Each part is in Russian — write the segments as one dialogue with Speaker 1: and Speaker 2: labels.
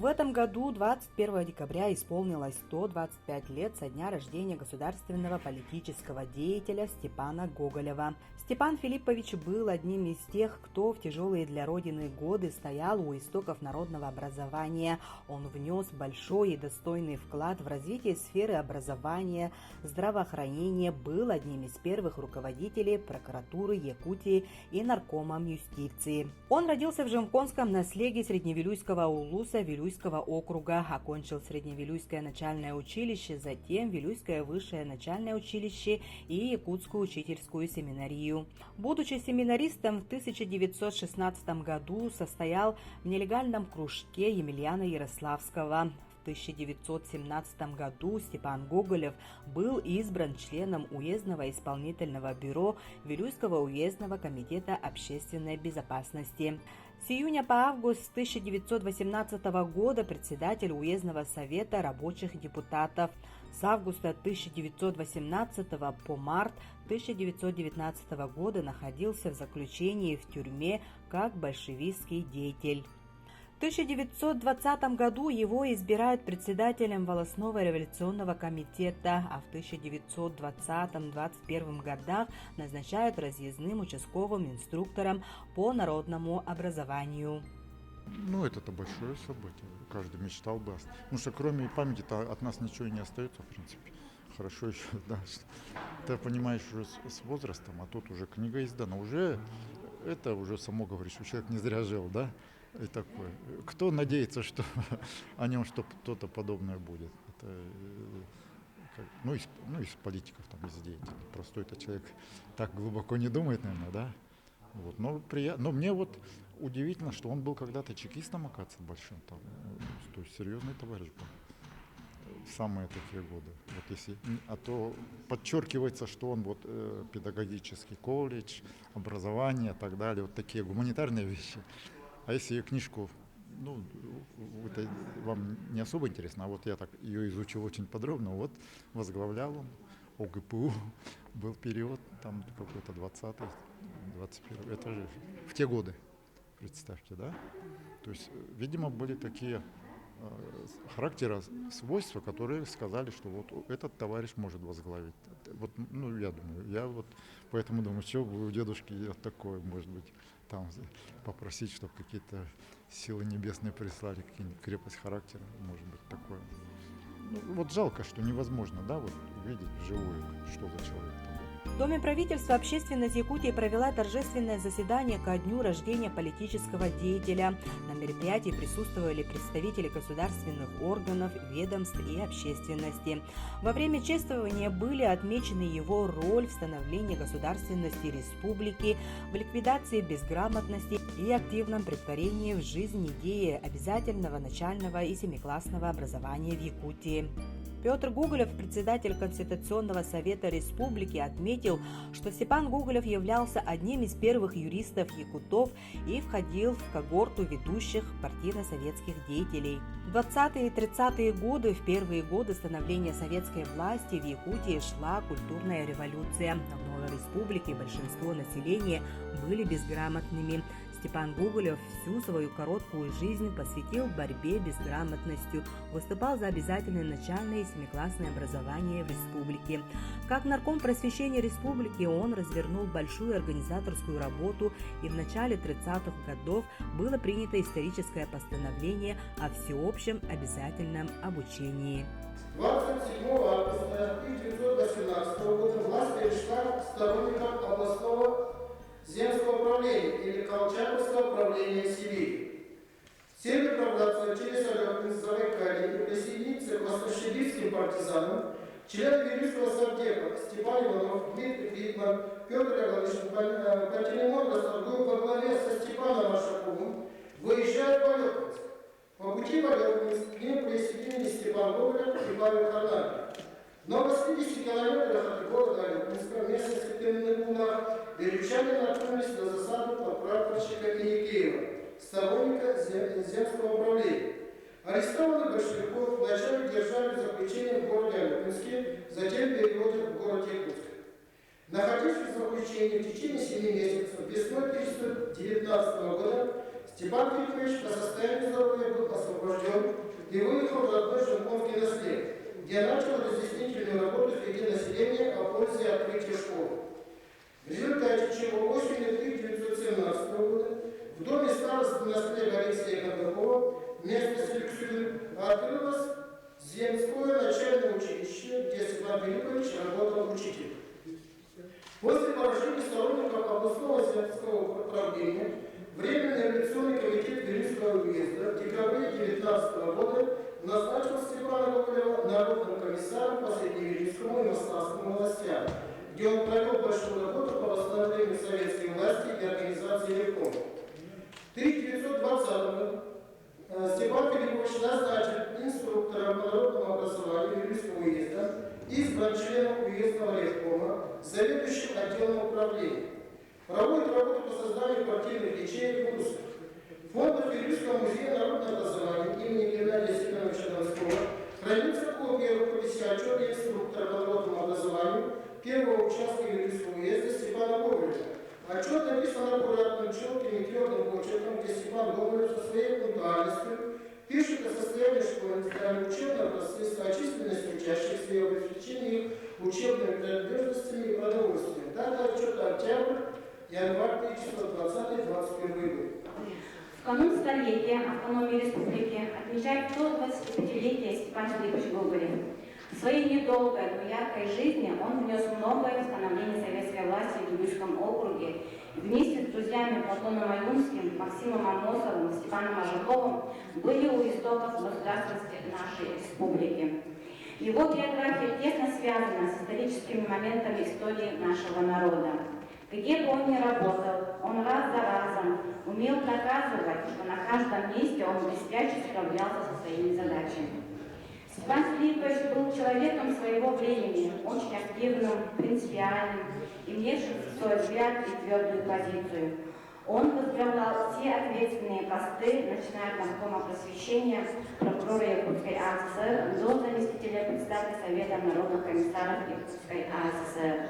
Speaker 1: В этом году, 21 декабря, исполнилось 125 лет со дня рождения государственного политического деятеля Степана Гоголева. Степан Филиппович был одним из тех, кто в тяжелые для Родины годы стоял у истоков народного образования. Он внес большой и достойный вклад в развитие сферы образования, здравоохранения, был одним из первых руководителей прокуратуры Якутии и наркомом юстиции. Он родился в Жемконском наследии Средневилюйского улуса Вилюйского округа, окончил Средневилюйское начальное училище, затем Вилюйское высшее начальное училище и Якутскую учительскую семинарию. Будучи семинаристом, в 1916 году состоял в нелегальном кружке Емельяна Ярославского. В 1917 году Степан Гоголев был избран членом уездного исполнительного бюро Вилюйского уездного комитета общественной безопасности. С июня по август 1918 года председатель уездного совета рабочих депутатов. С августа 1918 по март 1919 года находился в заключении в тюрьме как большевистский деятель. В 1920 году его избирают председателем волостного революционного комитета, а в 1920-21 годах назначают разъездным участковым инструктором по народному образованию.
Speaker 2: Это большое событие. Каждый мечтал бы. Потому что кроме памяти-то от нас ничего и не остается, в принципе. Хорошо еще, да, что ты понимаешь уже с возрастом, а тут уже книга издана. Это уже само говорит, что человек не зря жил, да? И такое. Кто надеется, что о нем что-то подобное будет? Это, из политиков, там, из деятелей. Простой-то человек так глубоко не думает, наверное, да? Но мне удивительно, что он был когда-то чекистом, оказывается, большим. Там, то есть серьезный товарищ был. Самые такие годы. А то подчеркивается, что он педагогический колледж, образование и так далее, такие гуманитарные вещи. А если книжку, это вам не особо интересно, а я так ее изучил очень подробно, возглавлял он ОГПУ, был период, там какой-то 20-й, 21-й, это же в те годы, представьте, да? То есть, видимо, были такие характера, свойства, которые сказали, что этот товарищ может возглавить. Я думаю, поэтому думаю, что у дедушки такое, может быть, там попросить, чтобы какие-то силы небесные прислали, какие-нибудь крепость характера, может быть, такое. Жалко, что невозможно, да, увидеть вживую, что за человек там.
Speaker 1: В Доме правительства общественность Якутии провела торжественное заседание ко дню рождения политического деятеля. На мероприятии присутствовали представители государственных органов, ведомств и общественности. Во время чествования были отмечены его роль в становлении государственности республики, в ликвидации безграмотности и активном претворении в жизнь идеи обязательного начального и семиклассного образования в Якутии. Петр Гоголев, председатель Конституционного совета республики, отметил, что Степан Гоголев являлся одним из первых юристов якутов и входил в когорту ведущих партийно-советских деятелей. В 20-е и 30-е годы, в первые годы становления советской власти, в Якутии шла культурная революция. В новой республике большинство населения были безграмотными. Степан Гоголев всю свою короткую жизнь посвятил борьбе с безграмотностью, выступал за обязательное начальное и семиклассное образование в республике. Как нарком просвещения республики он развернул большую организаторскую работу, и в начале 30-х годов было принято историческое постановление о всеобщем обязательном обучении.
Speaker 3: 27 августа 1918 года власть перешла к сторонникам областного земского управления или Колчаковского управления Сибири. С целью пробраться через Алёкинск-Забайкалье и присоединиться к восточно-сибирским партизанам члены Вилюйского совдепа Степан Иванов, Дмитрий Фридман, Петр Яковлевич Пантелеймон Расторгуев во главе со Степаном Машаковым выезжают в Алёкинск. По пути в Алёкинск к ним присоединились Степан Гоголев и Павел Харламов. Но в 80 километрах от города Алёкинска в местности Темных вилючане наткнулись на засаду прапорщика Иникеева, сторонника земского управления. Арестованных большевиков вначале держали в заключении в городе Алёкинске, затем переводят в город Якутск. Находившись в заключении в течение 7 месяцев, весной 1919 года Степан Филиппович по состоянию здоровья был освобожден и выехал в родной Шимконский наслед, где начал разъяснительную работу среди населения о пользе открытия школы. В результате чего осенью 1917 года в доме старосты наследия Алексея Кондакова вместо селекции открылось земское начальное училище, где Степан Филиппович работал учителем. После поражения сторонников областного земского управления Временный революционный комитет Вилюйского уезда в декабре 19 года назначил Степана Гоголева народным комиссаром по Средневилюйскому и Москванскому властям, где он провел большую работу по восстановлению советской власти и организации реформ. В 1920 году Степан Филиппович назначен инструктором по народному образованию Вилюйского уезда, избран членом уездного ревкома, заведующим отделом управления. Проводит работу по созданию партийных ячеек в ВУЗах. В фондах Вилюйского музея народного образования имени Геннадия Семеновича Донского хранится копия рукописи отчета инструктора по народному образованию первого участка Вилюйского уезда Степана Гоголева. Отчет написан аккуратным, четким и твердым почерком, где Степан Гоголев со своей пунктуальностью пишет о состоянии школьных зданий, учебного процесса, о численности учащихся и об обеспечении учебными принадлежностями и продовольствием. Дата отчета октябрь, январь 1920-21 год.
Speaker 4: В канун столетия автономии республики отмечает 125-летие Степан Филиппович Гоголев. В своей недолгой, но яркой жизни он внес многое в становление советской власти в Вилюйском округе. Вместе с друзьями Платоном Аюнским, Максимом Амосовым, Степаном Ажаковым были у истоков государственности нашей республики. Его биография тесно связана с историческими моментами истории нашего народа. Где бы он ни работал, он раз за разом умел доказывать, что на каждом месте он блестяще справлялся со своими задачами. Степан Филиппович был человеком своего времени, очень активным, принципиальным, имевшим свой взгляд и твердую позицию. Он возглавлял все ответственные посты, начиная от наркома просвещения, прокурора Якутской АССР до заместителя председателя Совета народных комиссаров Якутской АССР.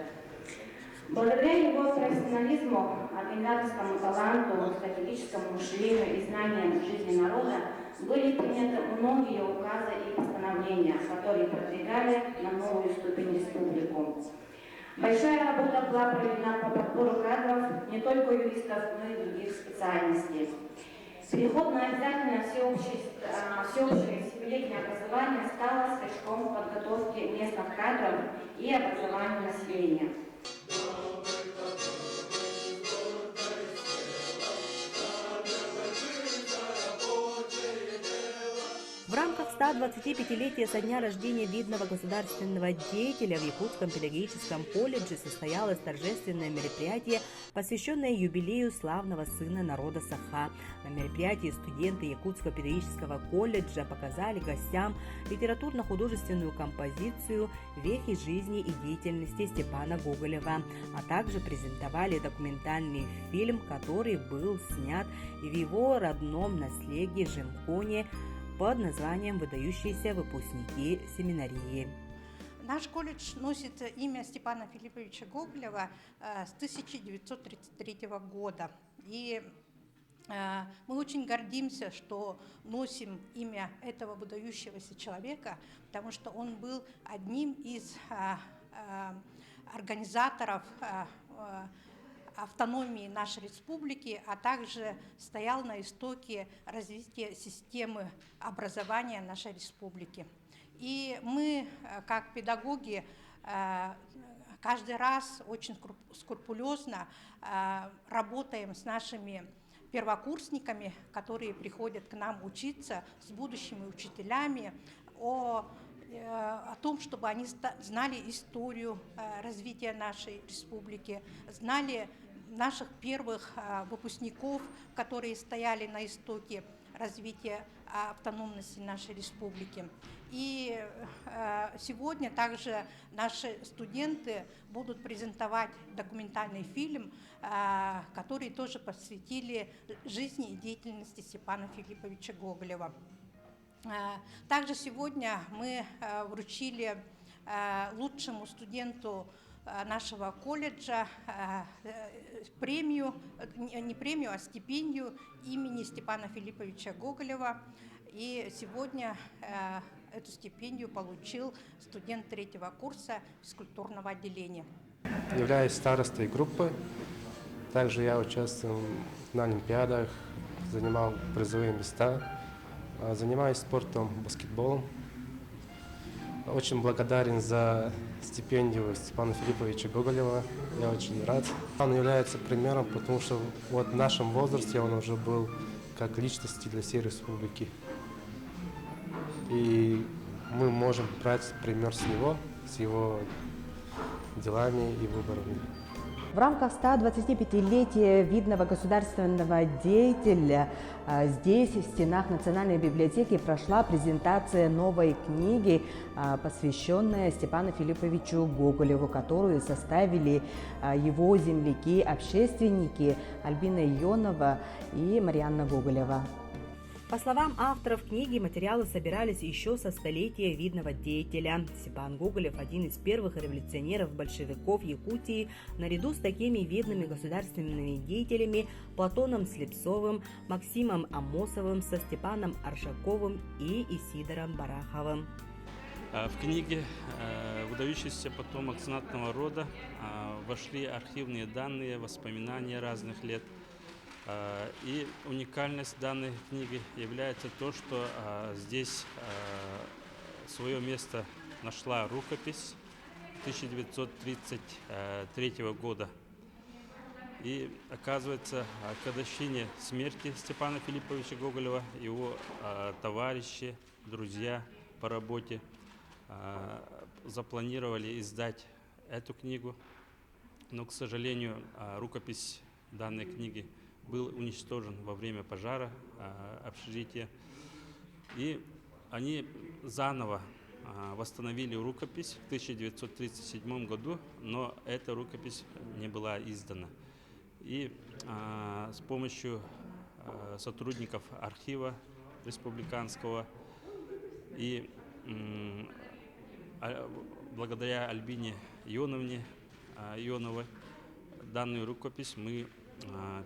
Speaker 4: Благодаря его профессионализму, организаторскому таланту, стратегическому мышлению и знаниям жизни народа были приняты многие указы и постановления, которые продвигали на новую ступень республику. Большая работа была проведена по подбору кадров не только юристов, но и других специальностей. Переход на обязательное всеобщее семилетнее образование стало скачком в подготовке местных кадров и образованию населения.
Speaker 1: В рамках 125-летия со дня рождения видного государственного деятеля в Якутском педагогическом колледже состоялось торжественное мероприятие, посвященное юбилею славного сына народа Саха. На мероприятии студенты Якутского педагогического колледжа показали гостям литературно-художественную композицию «Вехи жизни и деятельности Степана Гоголева», а также презентовали документальный фильм, который был снят в его родном наследии Жемконе под названием «Выдающиеся выпускники семинарии».
Speaker 5: Наш колледж носит имя Степана Филипповича Гоголева с 1933 года. И мы очень гордимся, что носим имя этого выдающегося человека, потому что он был одним из организаторов автономии нашей республики, а также стоял на истоке развития системы образования нашей республики. И мы, как педагоги, каждый раз очень скрупулезно работаем с нашими первокурсниками, которые приходят к нам учиться, с будущими учителями, о том, чтобы они знали историю развития нашей республики, знали наших первых выпускников, которые стояли на истоке развития автономности нашей республики. И сегодня также наши студенты будут презентовать документальный фильм, который тоже посвятили жизни и деятельности Степана Филипповича Гоголева. Также сегодня мы вручили лучшему студенту нашего колледжа премию, не премию, а стипендию имени Степана Филипповича Гоголева. И сегодня эту стипендию получил студент 3-го курса физкультурного отделения.
Speaker 6: Являюсь старостой группы. Также я участвовал на олимпиадах, занимал призовые места. Занимаюсь спортом, баскетболом. Очень благодарен за стипендию Степана Филипповича Гоголева. Я очень рад. Он является примером, потому что вот в нашем возрасте он уже был как личности для всей республики. И мы можем брать пример с него, с его делами и выборами.
Speaker 1: В рамках 125-летия видного государственного деятеля здесь, в стенах Национальной библиотеки, прошла презентация новой книги, посвященная Степану Филипповичу Гоголеву, которую составили его земляки-общественники Альбина Ионова и Марьяна Гоголева. По словам авторов книги, материалы собирались еще со столетия видного деятеля. Степан Гоголев – один из первых революционеров-большевиков Якутии, наряду с такими видными государственными деятелями Платоном Слепцовым, Максимом Амосовым, со Степаном Аршаковым и Исидором Бараховым.
Speaker 7: В книге «Выдающийся потомок знатного рода» вошли архивные данные, воспоминания разных лет. И уникальность данной книги является то, что здесь свое место нашла рукопись 1933 года. И оказывается, к годовщине смерти Степана Филипповича Гоголева его товарищи, друзья по работе запланировали издать эту книгу, но, к сожалению, рукопись данной книги был уничтожен во время пожара общежития. И они заново восстановили рукопись в 1937 году, но эта рукопись не была издана. И с помощью сотрудников архива республиканского и благодаря Альбине Ионовой данную рукопись мы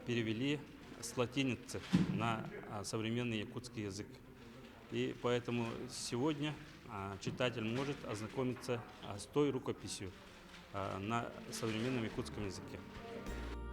Speaker 7: перевели с латиницы на современный якутский язык. И поэтому сегодня читатель может ознакомиться с той рукописью на современном якутском языке.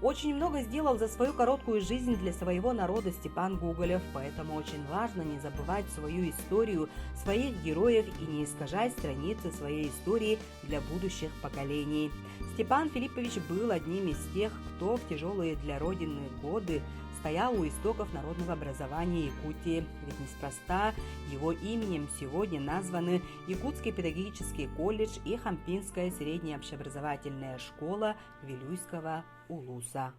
Speaker 1: Очень много сделал за свою короткую жизнь для своего народа Степан Гоголев, поэтому очень важно не забывать свою историю, своих героев и не искажать страницы своей истории для будущих поколений. Степан Филиппович был одним из тех, кто в тяжелые для Родины годы стоял у истоков народного образования Якутии. Ведь неспроста его именем сегодня названы Якутский педагогический колледж и Хампинская средняя общеобразовательная школа Вилюйского улуса.